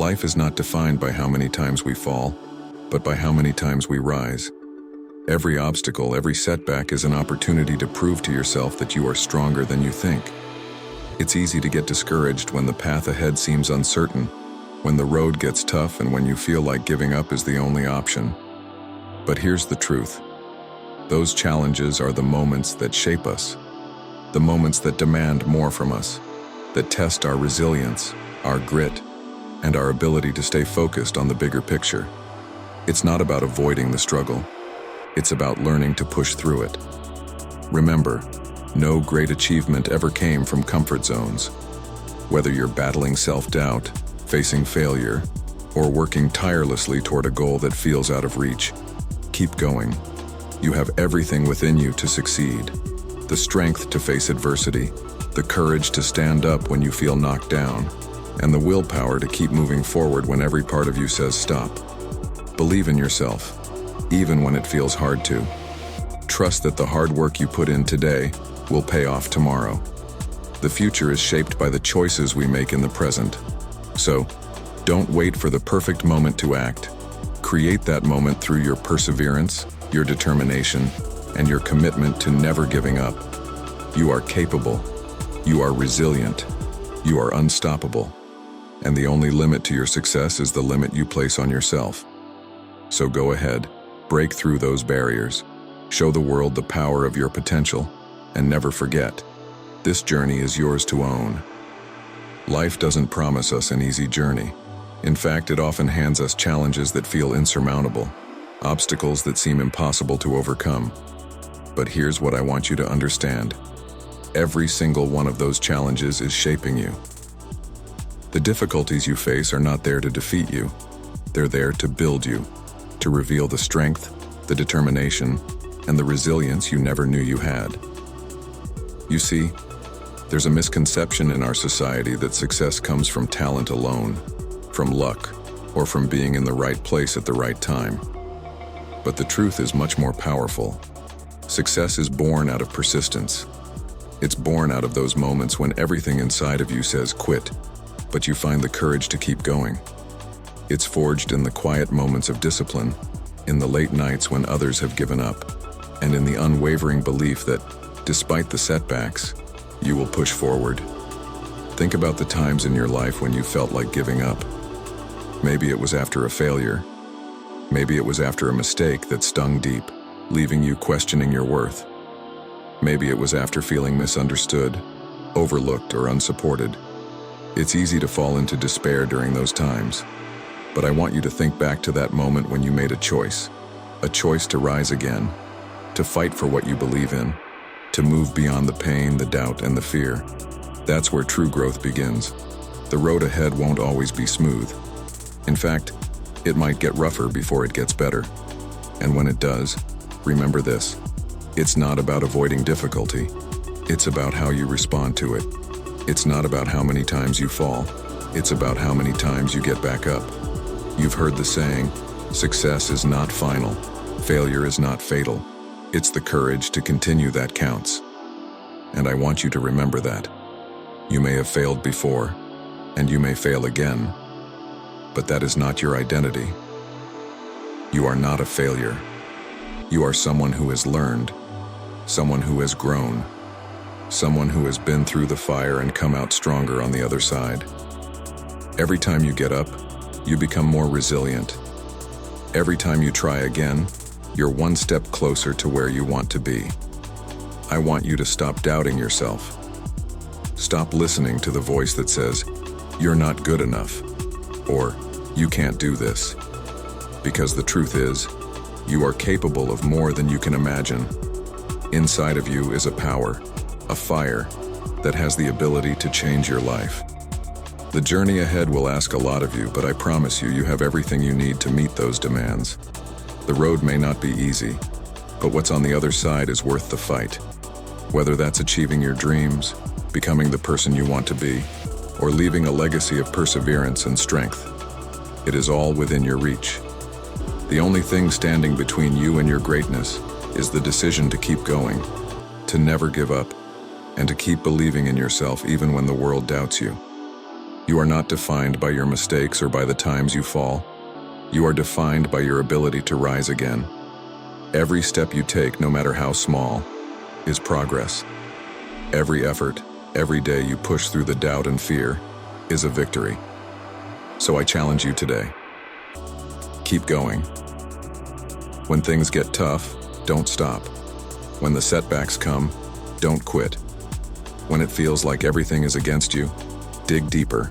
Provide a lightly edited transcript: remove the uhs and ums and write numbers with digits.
Life is not defined by how many times we fall, but by how many times we rise. Every obstacle, every setback is an opportunity to prove to yourself that you are stronger than you think. It's easy to get discouraged when the path ahead seems uncertain, when the road gets tough, and when you feel like giving up is the only option. But here's the truth. Those challenges are the moments that shape us, the moments that demand more from us, that test our resilience, our grit, and our ability to stay focused on the bigger picture. It's not about avoiding the struggle. It's about learning to push through it. Remember, no great achievement ever came from comfort zones. Whether you're battling self-doubt, facing failure, or working tirelessly toward a goal that feels out of reach, keep going. You have everything within you to succeed. The strength to face adversity, the courage to stand up when you feel knocked down, and the willpower to keep moving forward when every part of you says stop. Believe in yourself, even when it feels hard to. Trust that the hard work you put in today will pay off tomorrow. The future is shaped by the choices we make in the present. So, don't wait for the perfect moment to act. Create that moment through your perseverance, your determination, and your commitment to never giving up. You are capable. You are resilient. You are unstoppable. And the only limit to your success is the limit you place on yourself. So go ahead, break through those barriers, show the world the power of your potential, and never forget, this journey is yours to own. Life doesn't promise us an easy journey. In fact, it often hands us challenges that feel insurmountable, obstacles that seem impossible to overcome. But here's what I want you to understand. Every single one of those challenges is shaping you. The difficulties you face are not there to defeat you. They're there to build you, to reveal the strength, the determination, and the resilience you never knew you had. You see, there's a misconception in our society that success comes from talent alone, from luck, or from being in the right place at the right time. But the truth is much more powerful. Success is born out of persistence. It's born out of those moments when everything inside of you says quit, but you find the courage to keep going. It's forged in the quiet moments of discipline, in the late nights when others have given up, and in the unwavering belief that, despite the setbacks, you will push forward. Think about the times in your life when you felt like giving up. Maybe it was after a failure. Maybe it was after a mistake that stung deep, leaving you questioning your worth. Maybe it was after feeling misunderstood, overlooked, or unsupported. It's easy to fall into despair during those times, but I want you to think back to that moment when you made a choice to rise again, to fight for what you believe in, to move beyond the pain, the doubt, and the fear. That's where true growth begins. The road ahead won't always be smooth. In fact, it might get rougher before it gets better. And when it does, remember this: it's not about avoiding difficulty. It's about how you respond to it. It's not about how many times you fall. It's about how many times you get back up. You've heard the saying, success is not final. Failure is not fatal. It's the courage to continue that counts. And I want you to remember that. You may have failed before, and you may fail again, but that is not your identity. You are not a failure. You are someone who has learned, someone who has grown, someone who has been through the fire and come out stronger on the other side. Every time you get up, you become more resilient. Every time you try again, you're one step closer to where you want to be. I want you to stop doubting yourself. Stop listening to the voice that says, "You're not good enough," or "You can't do this." Because the truth is, you are capable of more than you can imagine. Inside of you is a power, a fire, that has the ability to change your life. The journey ahead will ask a lot of you, but I promise you, you have everything you need to meet those demands. The road may not be easy, but what's on the other side is worth the fight. Whether that's achieving your dreams, becoming the person you want to be, or leaving a legacy of perseverance and strength, it is all within your reach. The only thing standing between you and your greatness is the decision to keep going, to never give up, and to keep believing in yourself even when the world doubts you. You are not defined by your mistakes or by the times you fall. You are defined by your ability to rise again. Every step you take, no matter how small, is progress. Every effort, every day you push through the doubt and fear, is a victory. So I challenge you today. Keep going. When things get tough, don't stop. When the setbacks come, don't quit. When it feels like everything is against you, dig deeper.